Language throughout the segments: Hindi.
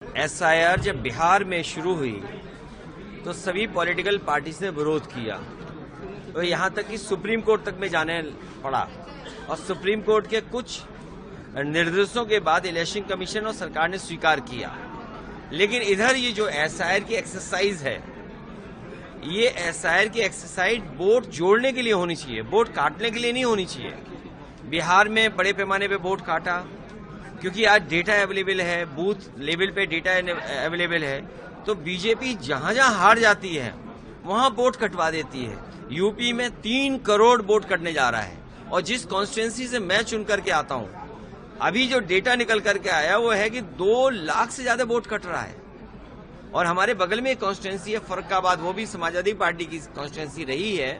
एसआईआर जब बिहार में शुरू हुई तो सभी पॉलिटिकल पार्टीज ने विरोध किया, तो यहाँ तक कि सुप्रीम कोर्ट तक में जाने पड़ा और सुप्रीम कोर्ट के कुछ निर्देशों के बाद इलेक्शन कमीशन और सरकार ने स्वीकार किया। लेकिन इधर ये जो एसआईआर की एक्सरसाइज है, ये एसआईआर की एक्सरसाइज वोट जोड़ने के लिए होनी चाहिए, वोट काटने के लिए नहीं होनी चाहिए। बिहार में बड़े पैमाने पे वोट काटा क्योंकि आज डेटा अवेलेबल है, बूथ लेवल पे डेटा अवेलेबल है, तो बीजेपी जहां जहां हार जाती है वहां वोट कटवा देती है। यूपी में 3 करोड़ वोट कटने जा रहा है और जिस कॉन्स्टिट्यूंसी से मैं चुन करके आता हूं, अभी जो डेटा निकल करके आया वो है कि 2 लाख से ज्यादा वोट कट रहा है। और हमारे बगल में एक कॉन्स्टिट्यूंसी है फर्रुखाबाद, वो भी समाजवादी पार्टी की कॉन्स्टिट्यूंसी रही है,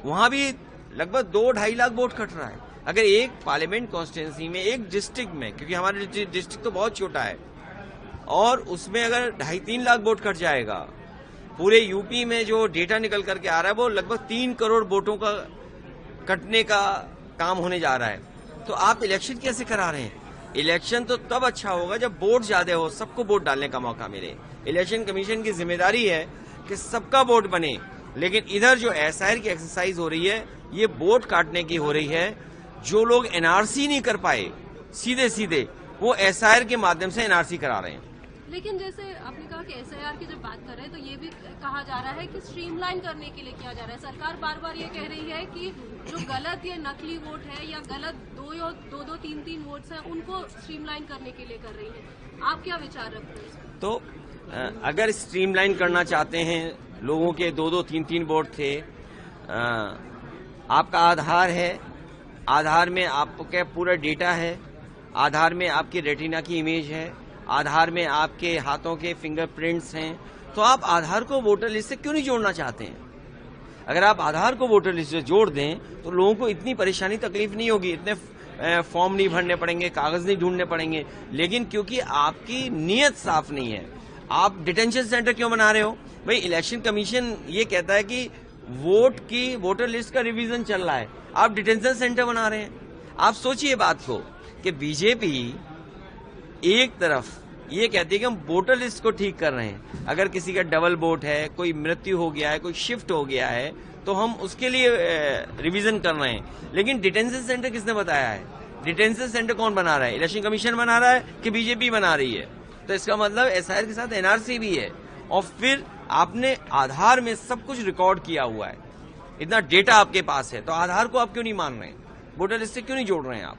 वहां भी लगभग 2-2.5 लाख वोट कट रहा है। अगर एक पार्लियामेंट कॉन्स्टिट्यूंसी में, एक डिस्ट्रिक्ट में, क्योंकि हमारा डिस्ट्रिक्ट तो बहुत छोटा है, और उसमें अगर 2.5-3 लाख वोट कट जाएगा, पूरे यूपी में जो डेटा निकल करके आ रहा है वो लगभग 3 करोड़ वोटों का कटने का काम होने जा रहा है। तो आप इलेक्शन कैसे करा रहे हैं? इलेक्शन तो तब अच्छा होगा जब वोट ज्यादा हो, सबको वोट डालने का मौका मिले। इलेक्शन कमीशन की जिम्मेदारी है कि सबका वोट बने, लेकिन इधर जो एसआईआर की एक्सरसाइज हो रही है, ये वोट काटने की हो रही है। जो लोग एनआरसी नहीं कर पाए सीधे सीधे, वो एसआईआर के माध्यम से एनआरसी करा रहे हैं। लेकिन जैसे आपने कहा कि एसआईआर की जब बात कर रहे हैं तो ये भी कहा जा रहा है कि स्ट्रीमलाइन करने के लिए किया जा रहा है। सरकार बार बार ये कह रही है कि जो गलत या नकली वोट है या गलत 2-3 वोट्स हैं उनको स्ट्रीमलाइन करने के लिए कर रही है। आप क्या विचार रखते हैं? तो अगर स्ट्रीमलाइन करना चाहते हैं, लोगों के 2-3 वोट थे, आपका आधार है, आधार में आपका पूरा डेटा है, आधार में आपकी रेटिना की इमेज है, आधार में आपके हाथों के फिंगरप्रिंट्स हैं, तो आप आधार को वोटर लिस्ट से क्यों नहीं जोड़ना चाहते हैं? अगर आप आधार को वोटर लिस्ट से जोड़ दें तो लोगों को इतनी परेशानी तकलीफ नहीं होगी, इतने फॉर्म नहीं भरने पड़ेंगे, कागज नहीं ढूंढने पड़ेंगे। लेकिन क्योंकि आपकी नीयत साफ नहीं है, आप डिटेंशन सेंटर क्यों बना रहे हो? भाई इलेक्शन कमीशन ये कहता है कि वोट की वोटर लिस्ट का रिवीजन चल रहा है, आप डिटेंशन सेंटर बना रहे हैं। आप सोचिए बात को कि बीजेपी एक तरफ ये कहती है कि हम वोटर लिस्ट को ठीक कर रहे हैं, अगर किसी का डबल वोट है, कोई मृत्यु हो गया है, कोई शिफ्ट हो गया है, तो हम उसके लिए रिवीजन कर रहे हैं। लेकिन डिटेंशन सेंटर किसने बताया है? डिटेंशन सेंटर कौन बना रहा है? इलेक्शन कमीशन बना रहा है कि बीजेपी बना रही है? तो इसका मतलब एसआईआर के साथ एनआरसी भी है। और फिर आपने आधार में सब कुछ रिकॉर्ड किया हुआ है, इतना डेटा आपके पास है, तो आधार को आप क्यों नहीं मान रहे हैं? वोटर लिस्ट से क्यों नहीं जोड़ रहे हैं आप?